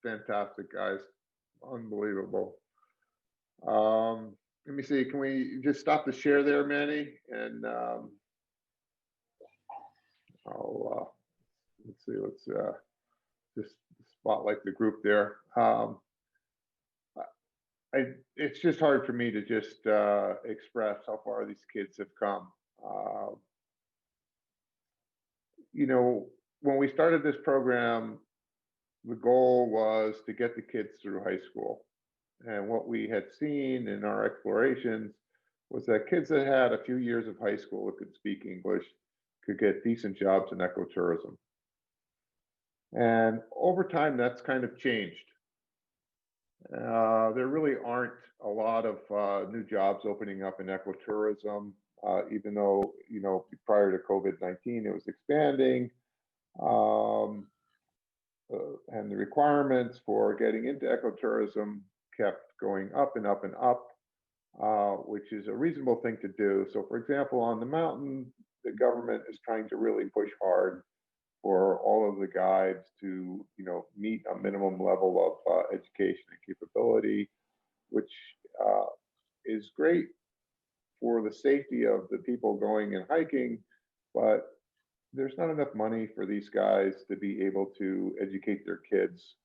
fantastic, guys. Unbelievable. Let me see. Can we just stop the share there, Manny? And I'll let's see. Let's just spotlight the group there. It's just hard for me to just express how far these kids have come. Uh, you know, when we started this program, the goal was to get the kids through high school. And what we had seen in our explorations was that kids that had a few years of high school that could speak English could get decent jobs in ecotourism. And over time, that's kind of changed. There really aren't a lot of new jobs opening up in ecotourism, even though, prior to COVID-19, it was expanding. Um, and the requirements for getting into ecotourism kept going up and up and up, which is a reasonable thing to do. So, for example, on the mountain, the government is trying to really push hard for all of the guides to, meet a minimum level of education and capability, which is great for the safety of the people going and hiking, but there's not enough money for these guys to be able to educate their kids.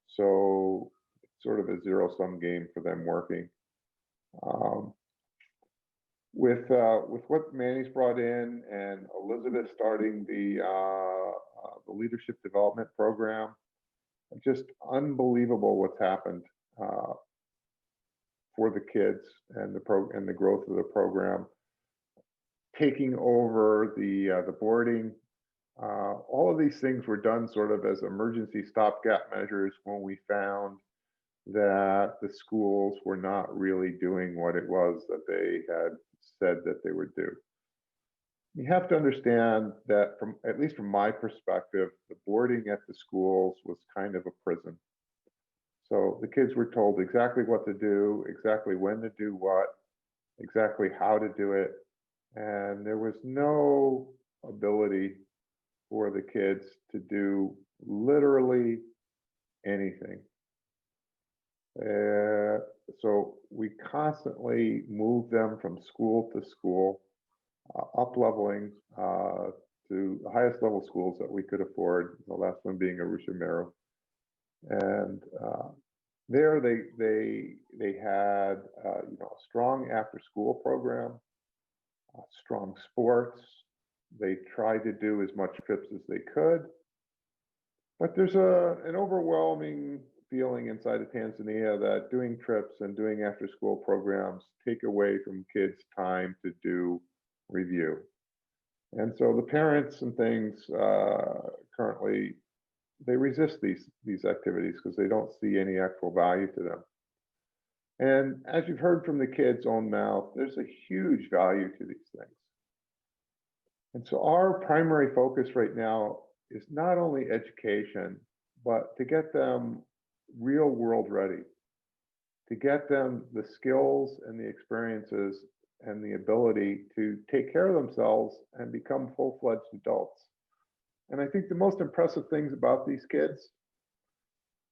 So it's sort of a zero-sum game for them working. Um, with what Manny's brought in and Elizabeth starting the leadership development program, just unbelievable what's happened for the kids and the growth of the program. Taking over the boarding, all of these things were done sort of as emergency stopgap measures when we found that the schools were not really doing what it was that they had said that they would do. You have to understand that, from at least from my perspective, the boarding at the schools was kind of a prison. So the kids were told exactly what to do, exactly when to do what, exactly how to do it, and there was no ability for the kids to do literally anything. So we constantly moved them from school to school, up leveling to the highest level schools that we could afford, the last one being Arusha Meru. And there they had a strong after school program, strong sports. They tried to do as much trips as they could, but there's an overwhelming feeling inside of Tanzania that doing trips and doing after school programs take away from kids time to do review. And so the parents and things currently, they resist these activities because they don't see any actual value to them. And as you've heard from the kids' own mouth, there's a huge value to these things. And so our primary focus right now is not only education, but to get them real world ready, to get them the skills and the experiences and the ability to take care of themselves and become full-fledged adults. And I think the most impressive things about these kids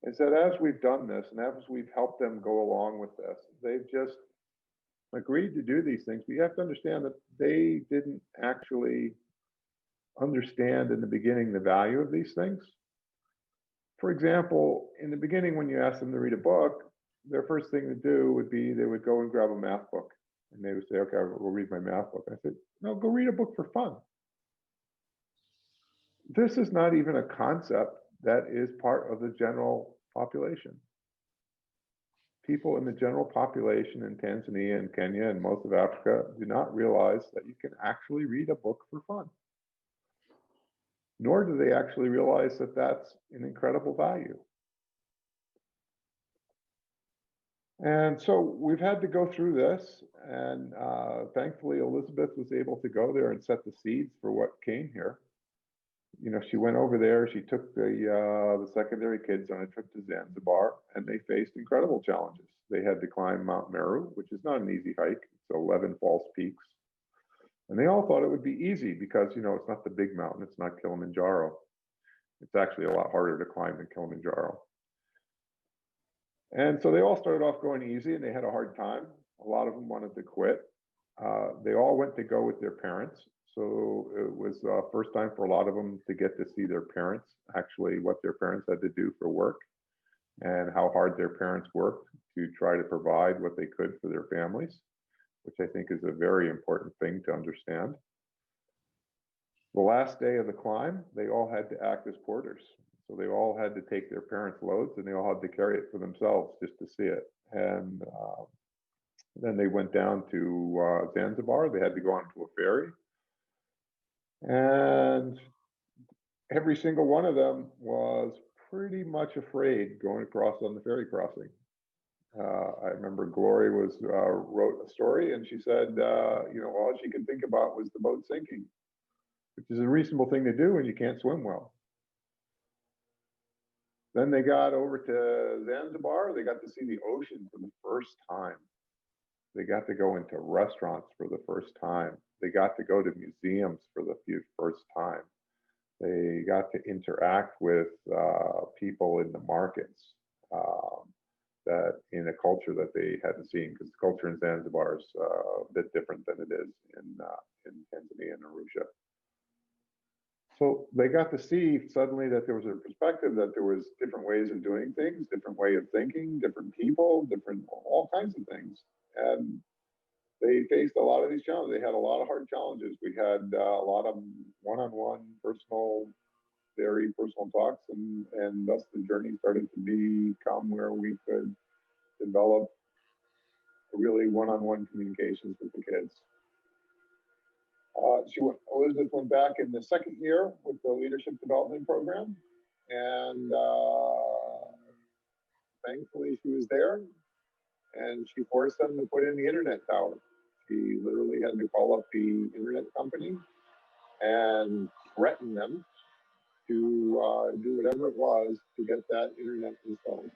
is that as we've done this and as we've helped them go along with this, they've just agreed to do these things. But you have to understand that they didn't actually understand in the beginning the value of these things. For example, in the beginning, when you ask them to read a book, their first thing to do would be they would go and grab a math book. And they would say, okay, we'll read my math book. I said, no, go read a book for fun. This is not even a concept that is part of the general population. People in the general population in Tanzania and Kenya and most of Africa do not realize that you can actually read a book for fun. Nor do they actually realize that that's an incredible value. And so we've had to go through this, and thankfully Elizabeth was able to go there and set the seeds for what came here. She went over there, she took the secondary kids on a trip to Zanzibar, and they faced incredible challenges. They had to climb Mount Meru, which is not an easy hike. It's 11 false peaks. And they all thought it would be easy because, it's not the big mountain, it's not Kilimanjaro. It's actually a lot harder to climb than Kilimanjaro. And so they all started off going easy and they had a hard time. A lot of them wanted to quit. They all went to go with their parents. So it was first time for a lot of them to get to see their parents, actually what their parents had to do for work and how hard their parents worked to try to provide what they could for their families, which I think is a very important thing to understand. The last day of the climb, they all had to act as porters. So they all had to take their parents' loads and they all had to carry it for themselves just to see it. And then they went down to Zanzibar. They had to go onto a ferry. And every single one of them was pretty much afraid going across on the ferry crossing. I remember Glory wrote a story and she said, all she could think about was the boat sinking, which is a reasonable thing to do when you can't swim well. Then they got over to Zanzibar. They got to see the ocean for the first time. They got to go into restaurants for the first time. They got to go to museums for the first time. They got to interact with people in the markets that in a culture that they hadn't seen, because the culture in Zanzibar is a bit different than it is in Tanzania and Arusha. So they got to see suddenly that there was a perspective, that there was different ways of doing things, different way of thinking, different people, different all kinds of things. And they faced a lot of these challenges. They had a lot of hard challenges. We had a lot of one-on-one personal, very personal talks, and thus the journey started to become where we could develop really one-on-one communications with the kids. Elizabeth went back in the second year with the leadership development program, and thankfully she was there, and she forced them to put in the internet tower. She literally had to call up the internet company and threaten them to do whatever it was to get that internet installed.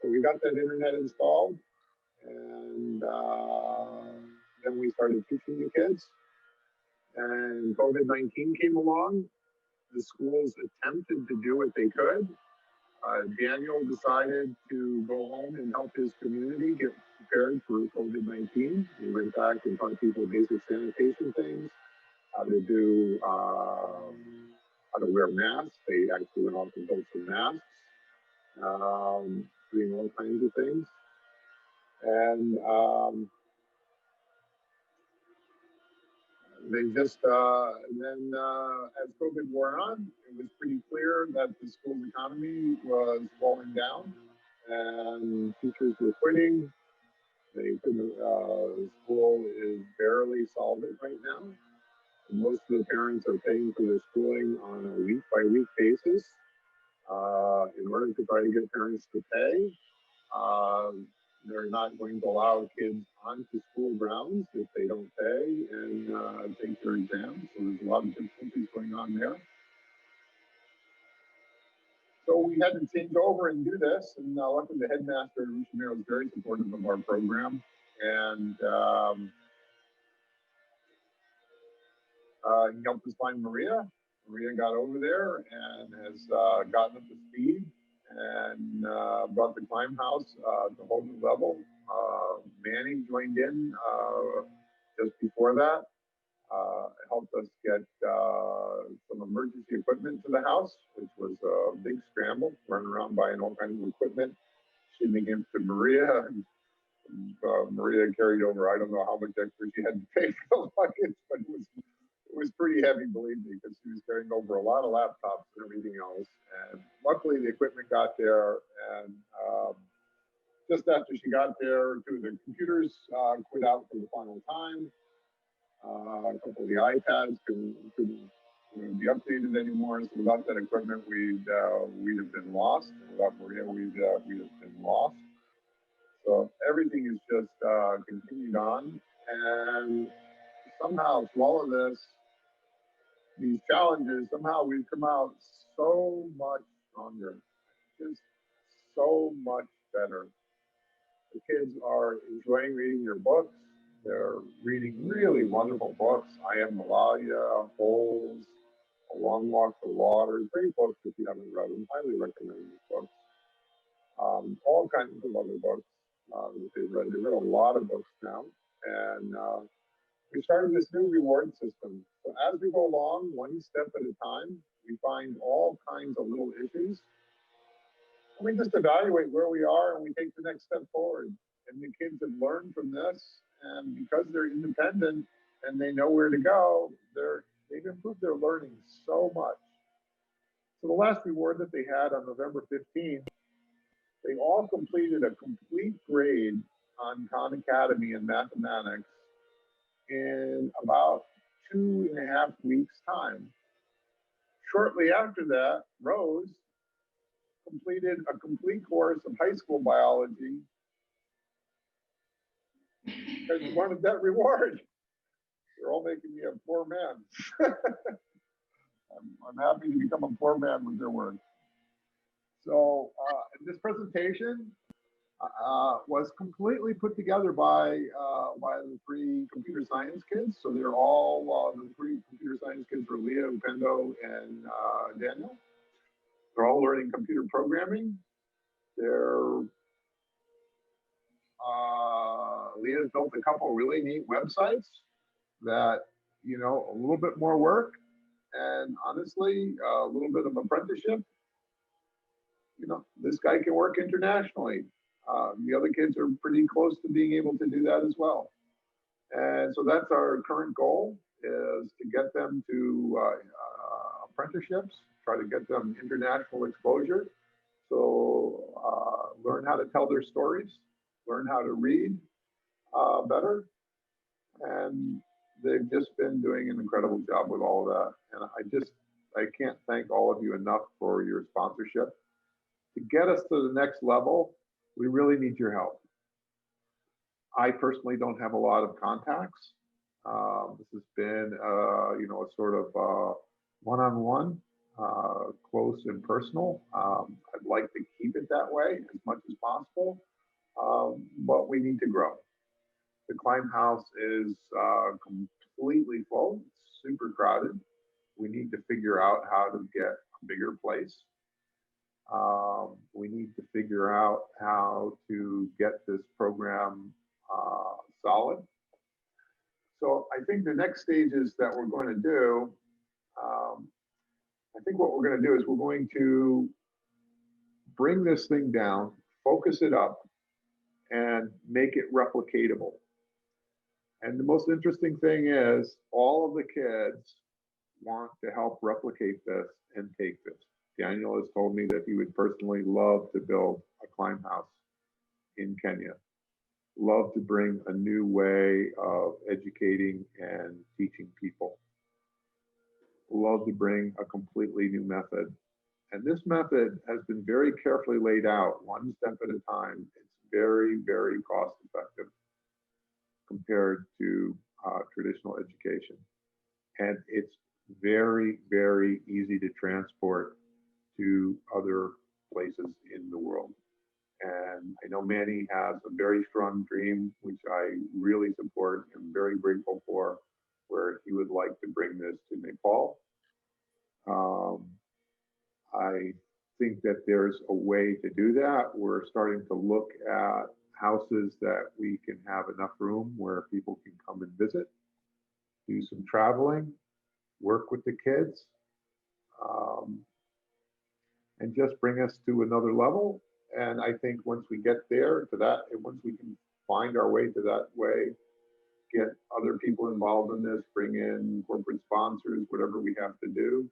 So we got that internet installed, and then we started teaching the kids. And COVID-19 came along. The schools attempted to do what they could. Daniel decided to go home and help his community get prepared for COVID-19. He went back and taught people basic sanitation things, how to wear masks. They actually went off and built some masks, doing all kinds of things. And they just, then as COVID wore on, it was pretty clear that the school's economy was falling down and teachers were quitting. They couldn't, school is barely solvent right now. Most of the parents are paying for their schooling on a week-by-week basis in order to try to get parents to pay. They're not going to allow kids onto school grounds if they don't pay and take their exams. So there's a lot of difficulties going on there. So we had to change over and do this. And luckily the headmaster at Arusha Mayor was very supportive of our program. And he helped us find Maria. Maria got over there and has gotten up to speed and brought the climb house to a whole new level. Manny joined in just before that, helped us get some emergency equipment to the house, which was a big scramble, running around buying all kinds of equipment, shooting it to Maria. Maria carried over, I don't know how much extra she had to pay for the buckets, but it was pretty heavy, believe me, because she was carrying over a lot of laptops and everything else. And luckily the equipment got there, and just after she got there, two of the computers quit out for the final time. A couple of the iPads couldn't be updated anymore. So without that equipment, we'd have been lost. Without Maria, we'd have been lost. So everything is just continued on, and somehow through all of this, these challenges, somehow we've come out so much stronger, just so much better. The kids are enjoying reading their books. They're reading really wonderful books. I Am Malaya, Holes, A Long Walk to Water. Great books if you haven't read them. Highly recommend these books. all kinds of other books that they read. They read a lot of books now. And we started this new reward system. So as we go along, one step at a time, we find all kinds of little issues. And we just evaluate where we are and we take the next step forward. And the kids have learned from this. And because they're independent and they know where to go, they've improved their learning so much. So the last reward that they had on November 15th, they all completed a complete grade on Khan Academy in mathematics in about 2.5 weeks' time. Shortly after that, Rose completed a complete course of high school biology and wanted that reward. They're all making me a poor man. I'm happy to become a poor man with their work. So this presentation was completely put together by the 3 computer science kids. So they're all, the 3 computer science kids were Leah, Upendo, and Daniel. They're all learning computer programming. Leah's built a couple really neat websites that, you know, a little bit more work and honestly, a little bit of apprenticeship. You know, this guy can work internationally. The other kids are pretty close to being able to do that as well. And so that's our current goal, is to get them to apprenticeships, try to get them international exposure. So learn how to tell their stories, learn how to read better. And they've just been doing an incredible job with all of that. And I can't thank all of you enough for your sponsorship. To get us to the next level, we really need your help. I personally don't have a lot of contacts. This has been, you know, a sort of one-on-one, close and personal. I'd like to keep it that way as much as possible, but we need to grow. The Climb House is completely full, it's super crowded. We need to figure out how to get a bigger place. We need to figure out how to get this program solid. So I think the next stages that we're going to do, I think what we're going to do is we're going to bring this thing down, focus it up, and make it replicatable. And the most interesting thing is all of the kids want to help replicate this and take this. Daniel has told me that he would personally love to build a Climb House in Kenya. Love to bring a new way of educating and teaching people. Love to bring a completely new method. And this method has been very carefully laid out, one step at a time. It's very, very cost effective compared to traditional education. And it's very, very easy to transport to other places in the world. And I know Manny has a very strong dream, which I really support and very grateful for, where he would like to bring this to Nepal. I think that there's a way to do that. We're starting to look at houses that we can have enough room where people can come and visit, do some traveling, work with the kids, and just bring us to another level. And I think once we get there to that, and once we can find our way to that way, get other people involved in this, bring in corporate sponsors, whatever we have to do,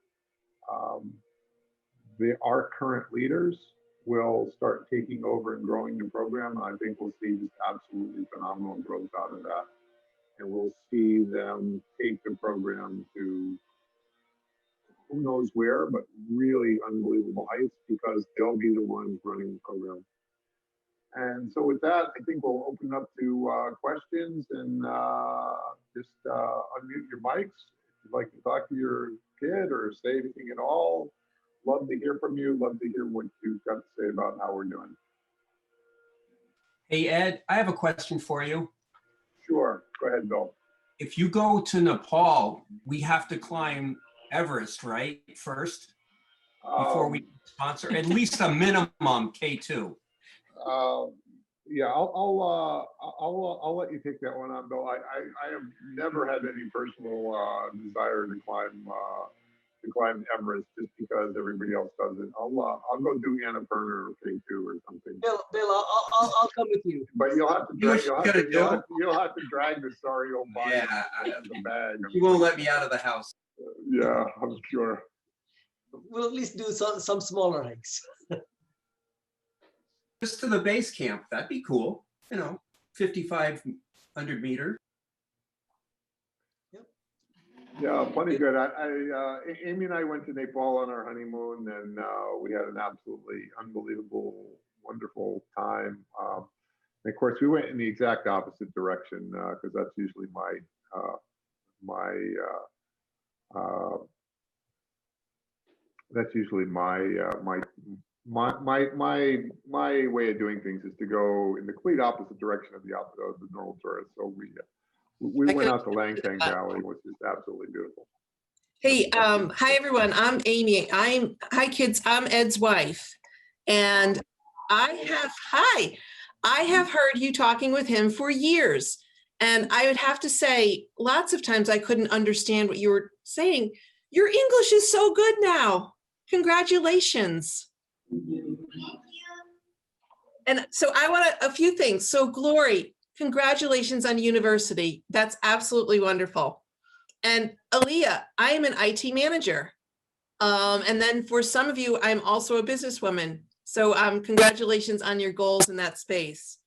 our current leaders will start taking over and growing the program. And I think we'll see just absolutely phenomenal growth out of that. And we'll see them take the program to who knows where, but really unbelievable heights, because they'll be the ones running the program. And so with that, I think we'll open up to questions, and just unmute your mics. If you'd like to talk to your kid or say anything at all, love to hear from you. Love to hear what you've got to say about how we're doing. Hey, Ed, I have a question for you. Sure, go ahead, Bill. If you go to Nepal, we have to climb Everest, right? First, before we sponsor at least a minimum K2. Yeah, I'll let you take that one on, Bill. I have never had any personal desire to climb Everest just because everybody else does it. I'll go do Annapurna or K2 or something. Bill, I'll come with you. But you'll have to You know drag, what you gotta do? you'll have to drag the sorry old body Yeah, in the bag. You won't let me out of the house. Yeah, I'm sure. We'll at least do some smaller hikes. Just to the base camp, that'd be cool. 5,500 meters. Yeah, plenty good. Amy and I went to Nepal on our honeymoon, and we had an absolutely unbelievable, wonderful time. And of course, we went in the exact opposite direction because that's usually my way of doing things is to go in the complete opposite direction of the normal tourist. So we went out to Langtang Valley, which is absolutely beautiful. Hey, hi everyone. I'm Amy. Hi kids. I'm Ed's wife, and I have heard you talking with him for years, and I would have to say, lots of times I couldn't understand what you were saying. Your English is so good now. Congratulations. And so I want a few things. So Glory, congratulations on university. That's absolutely wonderful. And Aaliyah, I am an IT manager. And then for some of you, I'm also a businesswoman. So congratulations on your goals in that space.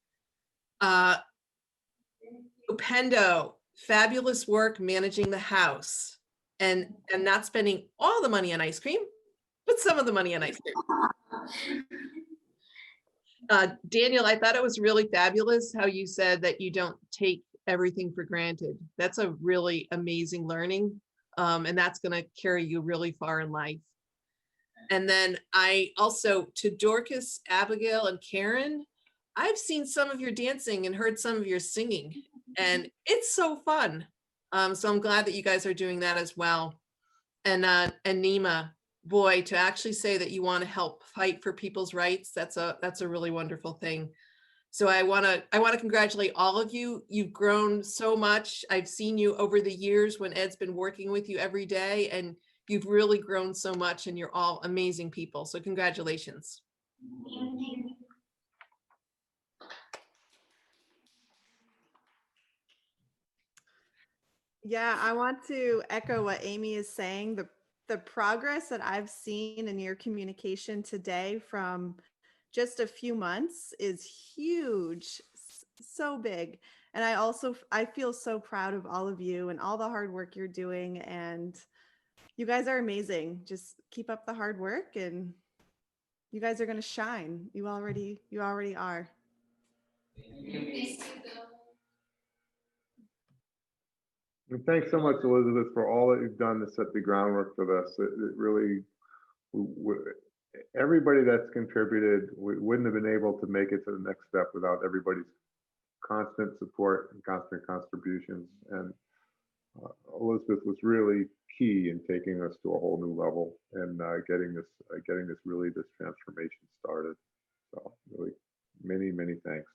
Upendo, fabulous work managing the house and not spending all the money on ice cream, but some of the money on ice cream. Daniel, I thought it was really fabulous how you said that you don't take everything for granted. That's a really amazing learning. And that's going to carry you really far in life. And then I also, to Dorcas, Abigail, and Karen, I've seen some of your dancing and heard some of your singing, and it's so fun. So I'm glad that you guys are doing that as well. And Nima, boy, to actually say that you want to help fight for people's rights, that's a really wonderful thing. So I want to congratulate all of you. You've grown so much. I've seen you over the years when Ed's been working with you every day, and you've really grown so much, and you're all amazing people. So congratulations. Yeah, I want to echo what Amy is saying. The progress that I've seen in your communication today from just a few months is huge, so big. And I feel so proud of all of you and all the hard work you're doing. And you guys are amazing. Just keep up the hard work and you guys are going to shine. You already are. And thanks so much, Elizabeth, for all that you've done to set the groundwork for this. It really, everybody that's contributed, we wouldn't have been able to make it to the next step without everybody's constant support and constant contributions. And Elizabeth was really key in taking us to a whole new level and getting this transformation started. So really, many thanks.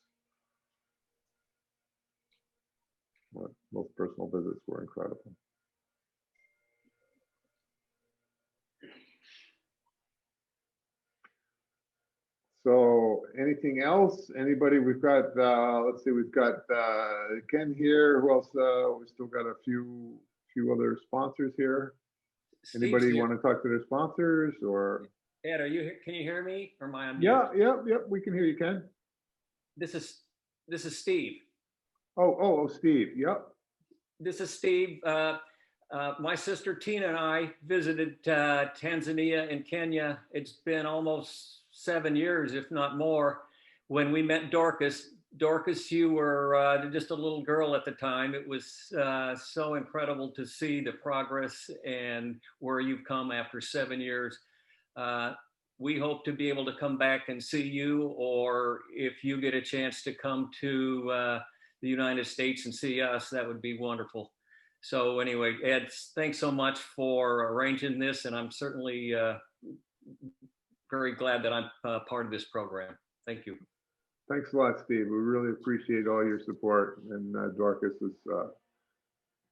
Those personal visits were incredible. So anything else? Anybody? We've got, let's see, we've got Ken here. Who else? We've still got a few other sponsors here. Anybody want to talk to their sponsors or? Ed, can you hear me or am I on mute? Yeah, we can hear you, Ken. This is Steve. Oh, Steve. Yep. This is Steve. My sister Tina and I visited Tanzania and Kenya. It's been almost 7 years, if not more, when we met Dorcas. Dorcas, you were just a little girl at the time. It was so incredible to see the progress and where you've come after 7 years. We hope to be able to come back and see you, or if you get a chance to come to the United States and see us, that would be wonderful. So anyway, Ed, thanks so much for arranging this, and I'm certainly very glad that I'm part of this program. Thank you. Thanks a lot, Steve. We really appreciate all your support. And Dorcas is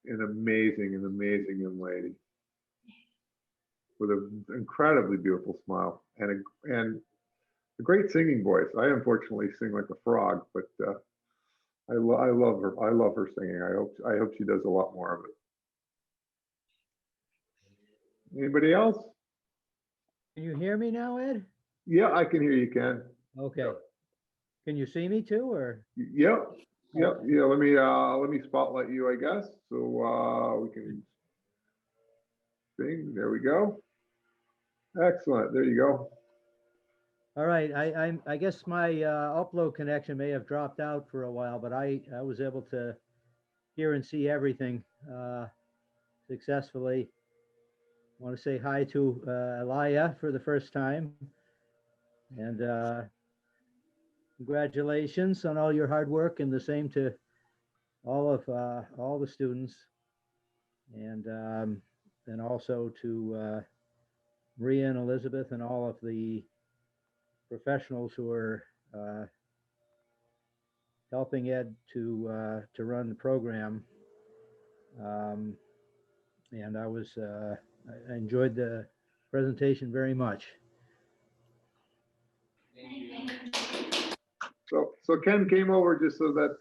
an amazing young lady with an incredibly beautiful smile and a great singing voice. I unfortunately sing like a frog, but I love her. I love her singing. I hope she does a lot more of it. Anybody else? Can you hear me now, Ed? Yeah, I can hear you, Ken. Okay. Can you see me too, or? Yep. Yeah. Let me spotlight you, I guess, so we can sing. There we go. Excellent. There you go. All right, I guess my upload connection may have dropped out for a while, but I was able to hear and see everything successfully. I want to say hi to Elia for the first time, and congratulations on all your hard work, and the same to all the students, and also to Maria and Elizabeth and all of the professionals who are helping Ed to run the program. And I enjoyed the presentation very much. So Ken came over, just so that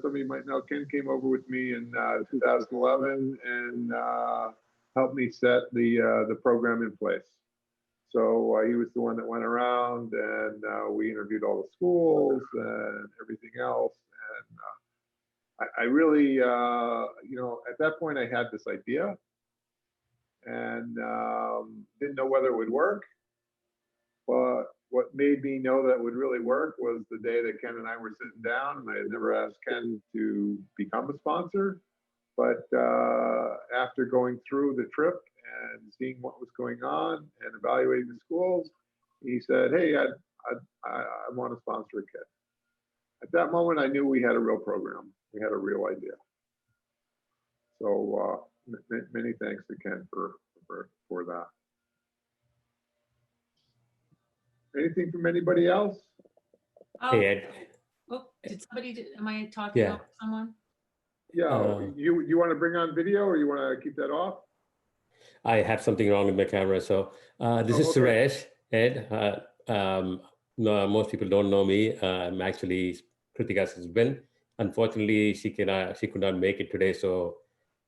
some of you might know, Ken came over with me in 2011 and helped me set the program in place. So he was the one that went around and we interviewed all the schools and everything else. And I really, at that point I had this idea and didn't know whether it would work. But what made me know that it would really work was the day that Ken and I were sitting down, and I had never asked Ken to become a sponsor. But after going through the trip and seeing what was going on and evaluating the schools, he said, "Hey, I want to sponsor a kid." At that moment, I knew we had a real program. We had a real idea. So many thanks to Ken for that. Anything from anybody else? Oh, Hey, Ed. oh, did somebody, am I talking Yeah. over someone? Yeah, you want to bring on video or you want to keep that off? I had something wrong with my camera. So this is okay. Suresh, Ed. No, most people don't know me. I'm actually Kritika's husband. Unfortunately, she could not make it today. So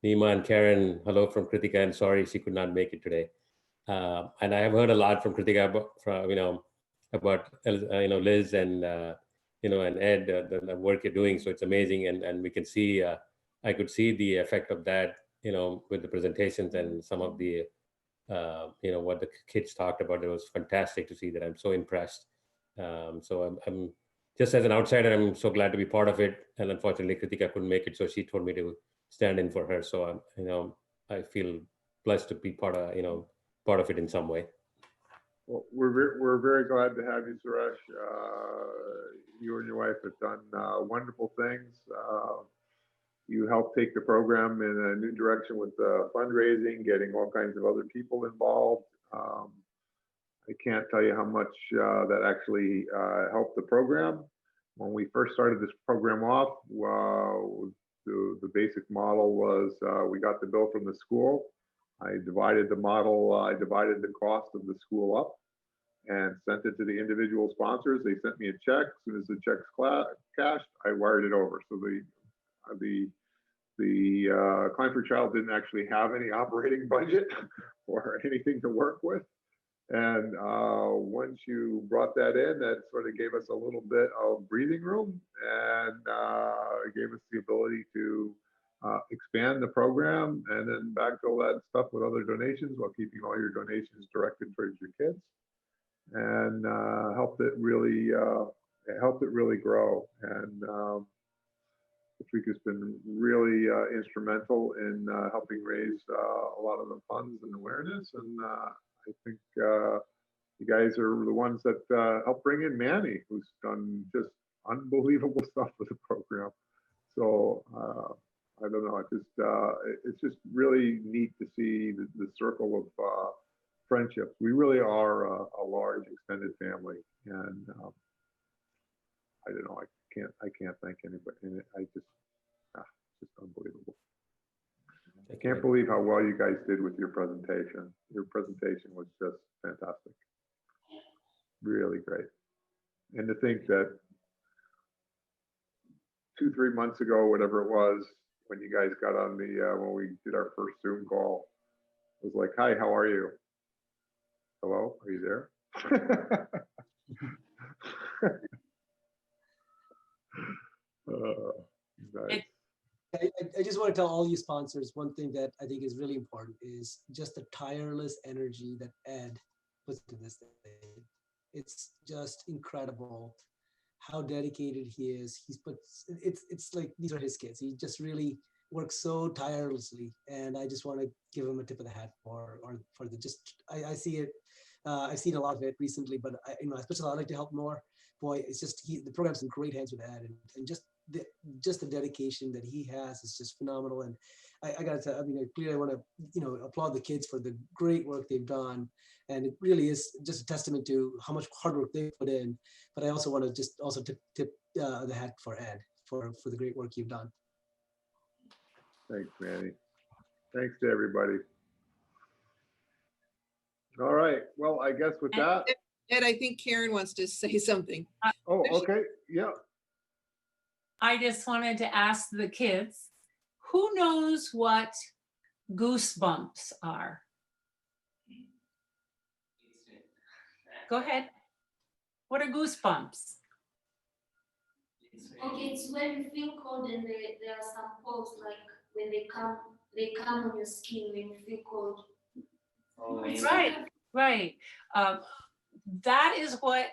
Nima and Karen, hello from Kritika, and sorry she could not make it today. And I have heard a lot from Kritika about Liz and and Ed, the work you're doing. So it's amazing, and we can see. I could see the effect of that, with the presentations and some of the, what the kids talked about. It was fantastic to see that. I'm so impressed. So I'm just as an outsider, I'm so glad to be part of it. And unfortunately, Kritika couldn't make it, so she told me to stand in for her. So I feel blessed to be part of it in some way. Well, we're very glad to have you, Suresh. You and your wife have done wonderful things. You helped take the program in a new direction with fundraising, getting all kinds of other people involved. I can't tell you how much that actually helped the program. When we first started this program off, the basic model was we got the bill from the school. I divided the cost of the school up and sent it to the individual sponsors. They sent me a check. As soon as the check's cashed, I wired it over. So the Klein for Child didn't actually have any operating budget or anything to work with. And once you brought that in, that sort of gave us a little bit of breathing room and gave us the ability to expand the program and then backfill that stuff with other donations while keeping all your donations directed towards your kids, and helped it really grow. And Patrick has been really instrumental in helping raise a lot of the funds and awareness. And I think you guys are the ones that helped bring in Manny, who's done just unbelievable stuff with the program. So I don't know, it's just really neat to see the circle of friendships. We really are a large extended family, and I don't know, I can't thank anybody. And it's just unbelievable. I can't believe how well you guys did with your presentation. Your presentation was just fantastic. Really great. And to think that 2-3 months ago, whatever it was, when you guys got on the, when we did our first Zoom call, it was like, hi, how are you? Hello, are you there? Nice. I just want to tell all you sponsors, one thing that I think is really important is just the tireless energy that Ed puts into this thing. It's just incredible how dedicated he is. It's like, these are his kids. He just really works so tirelessly. And I just want to give him a tip of the hat for the, I see it. I've seen a lot of it recently, but especially I'd like to help more. Boy, it's just, the program's in great hands with Ed, and just the dedication that he has is just phenomenal. And I gotta tell, I clearly want to, applaud the kids for the great work they've done. And it really is just a testament to how much hard work they put in. But I also want to just also tip the hat for Ed for the great work you've done. Thanks, Manny. Thanks to everybody. All right. Well, I guess with that. Ed, I think Karen wants to say something. Oh, okay. Yeah. I just wanted to ask the kids, who knows what goosebumps are? Go ahead. What are goosebumps? Okay, it's when you feel cold and there are some pulse, like when they come on your skin when you feel cold. Right. That is what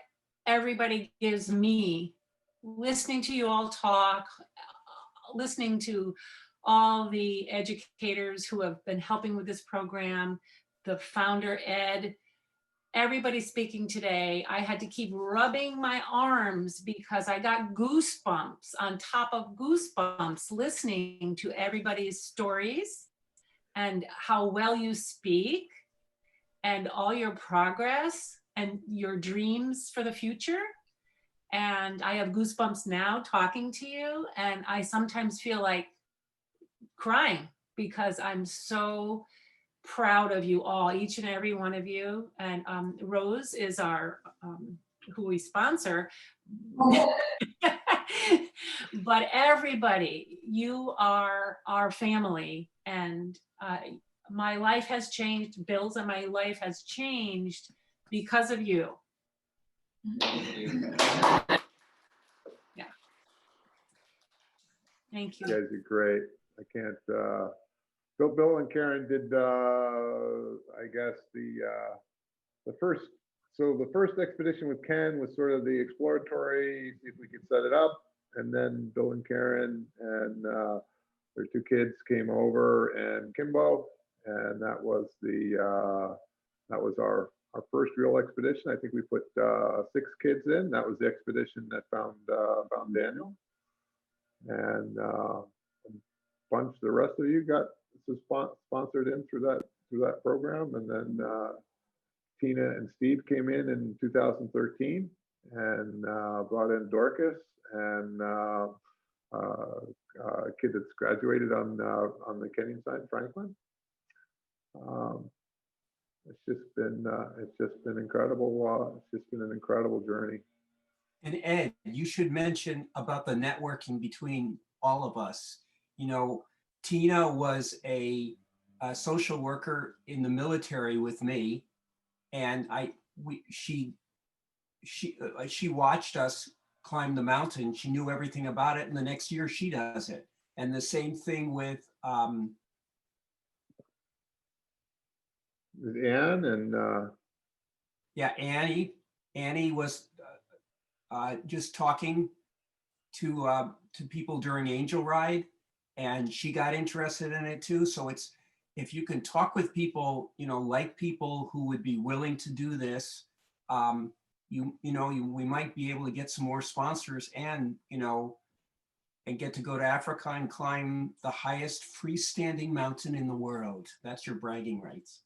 everybody gives me. Listening to you all talk, listening to all the educators who have been helping with this program, the founder, Ed, everybody speaking today, I had to keep rubbing my arms because I got goosebumps on top of goosebumps listening to everybody's stories and how well you speak and all your progress and your dreams for the future. And I have goosebumps now talking to you, and I sometimes feel like crying because I'm so proud of you all, each and every one of you. And Rose is our, who we sponsor. But everybody, you are our family, and my life has changed. Bill's and my life has changed because of you. Yeah. Thank you. You guys are great. I can't, Bill and Karen did, I guess the first expedition with Ken was sort of the exploratory, see if we could set it up. And then Bill and Karen and their 2 kids came over, and Kimbo, and that was our first real expedition. I think we put 6 kids in. That was the expedition that found Daniel, and a bunch. The rest of you got sponsored in through that program, and then Tina and Steve came in 2013 and brought in Dorcas and a kid that's graduated on the Kenyan side, Franklin. It's just been incredible. It's just been an incredible journey. And Ed, you should mention about the networking between all of us. Tina was a social worker in the military with me, and she watched us climb the mountain. She knew everything about it, and the next year she does it. And the same thing with Anne and yeah, Annie was just talking to people during Angel Ride, and she got interested in it too. So it's, if you can talk with people, like people who would be willing to do this, we might be able to get some more sponsors and get to go to Africa and climb the highest freestanding mountain in the world. That's your bragging rights.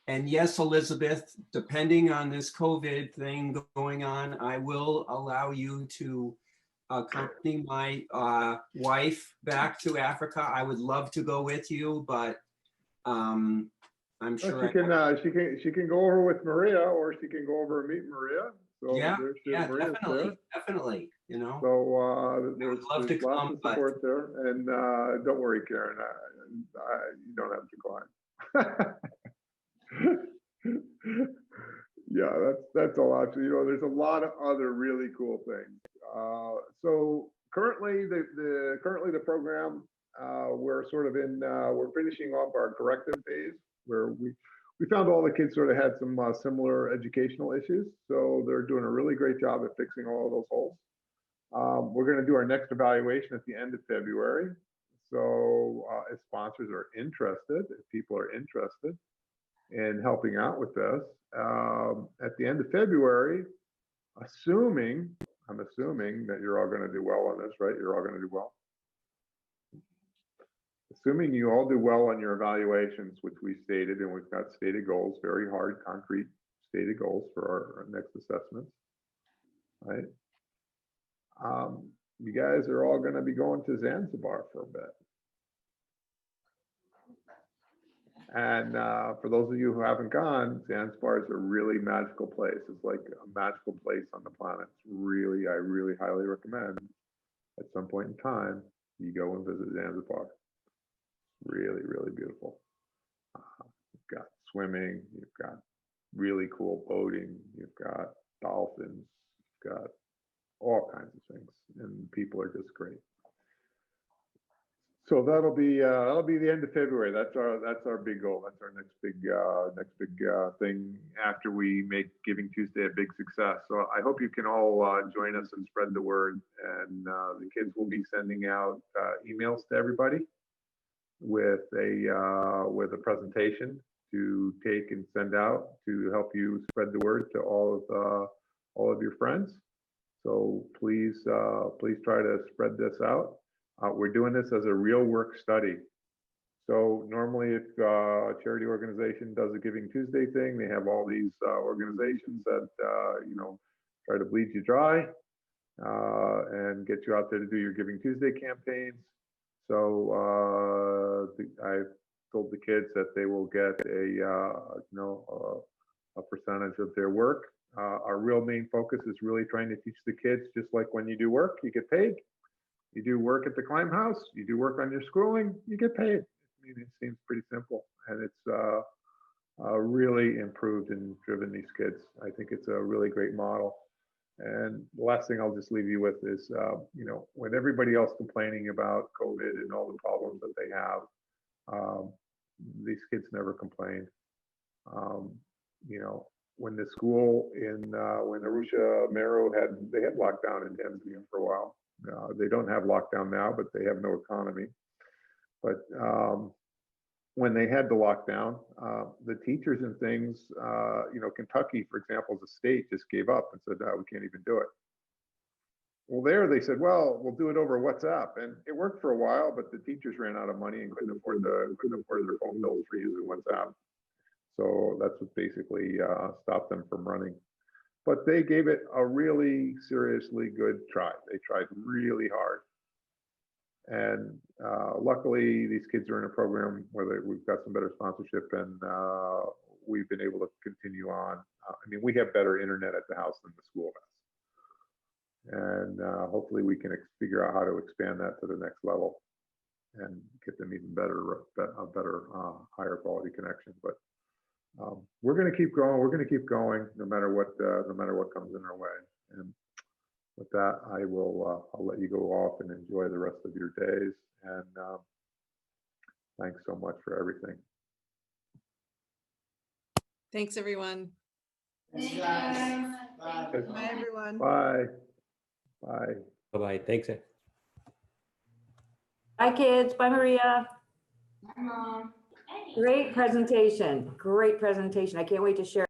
And yes, Elizabeth, depending on this COVID thing going on, I will allow you to accompany my wife back to Africa. I would love to go with you, but I'm Well, sure. she can go over with Maria, or she can go over and meet Maria. So Yeah, Maria's there. definitely, you know. So there's love to there's lots come, of but- support there, and don't worry, Karen, you don't have to climb. Yeah, that's a lot. You know, there's a lot of other really cool things. So currently the program, we're sort of in we're finishing off our corrective phase, where we found all the kids sort of had some similar educational issues. So they're doing a really great job at fixing all of those holes. We're going to do our next evaluation at the end of February. So if sponsors are interested, if people are interested in helping out with this, at the end of February, I'm assuming that you're all going to do well on this, right? You're all going to do well. Assuming you all do well on your evaluations, which we stated, and we've got stated goals, very hard, concrete stated goals for our next assessments, right? You guys are all going to be going to Zanzibar for a bit. And for those of you who haven't gone, Zanzibar is a really magical place. It's like a magical place on the planet. It's really, I really highly recommend at some point in time you go and visit Zanzibar. Really, really beautiful. You've got swimming, you've got really cool boating, you've got dolphins, you've got all kinds of things, and people are just great. So that'll be the end of February. That's our big goal. That's our next big thing after we make Giving Tuesday a big success. So I hope you can all join us and spread the word. And the kids will be sending out emails to everybody with a presentation to take and send out to help you spread the word to all of your friends. So please try to spread this out. We're doing this as a real work study. So normally if a charity organization does a Giving Tuesday thing, they have all these organizations that, try to bleed you dry and get you out there to do your Giving Tuesday campaigns. So I've told the kids that they will get a percentage of their work. Our real main focus is really trying to teach the kids, just like when you do work, you get paid. You do work at the Climb House, you do work on your schooling, you get paid. I mean, it seems pretty simple, and it's really improved and driven these kids. I think it's a really great model. And the last thing I'll just leave you with is, when everybody else complaining about COVID and all the problems that they have, these kids never complained. When the school when Arusha Meru had lockdown in Tanzania for a while. They don't have lockdown now, but they have no economy. But when they had the lockdown, the teachers and things, Kentucky, for example, as a state, just gave up and said, we can't even do it. Well, there they said, well, we'll do it over WhatsApp, and it worked for a while, but the teachers ran out of money and couldn't afford their phone bills for using WhatsApp. So that's what basically stopped them from running. But they gave it a really seriously good try. They tried really hard. And luckily, these kids are in a program where we've got some better sponsorship, and we've been able to continue on. We have better internet at the house than the school has. And hopefully we can figure out how to expand that to the next level and get them even better, higher quality connection. But we're going to keep growing. We're going to keep going no matter what comes in our way. And with that, I'll let you go off and enjoy the rest of your days. And thanks so much for everything. Thanks, everyone. Bye. Bye, everyone. Bye. Bye. Bye-bye. Thanks. Bye, kids. Bye, Maria. Bye, Mom. Great presentation. Great presentation. I can't wait to share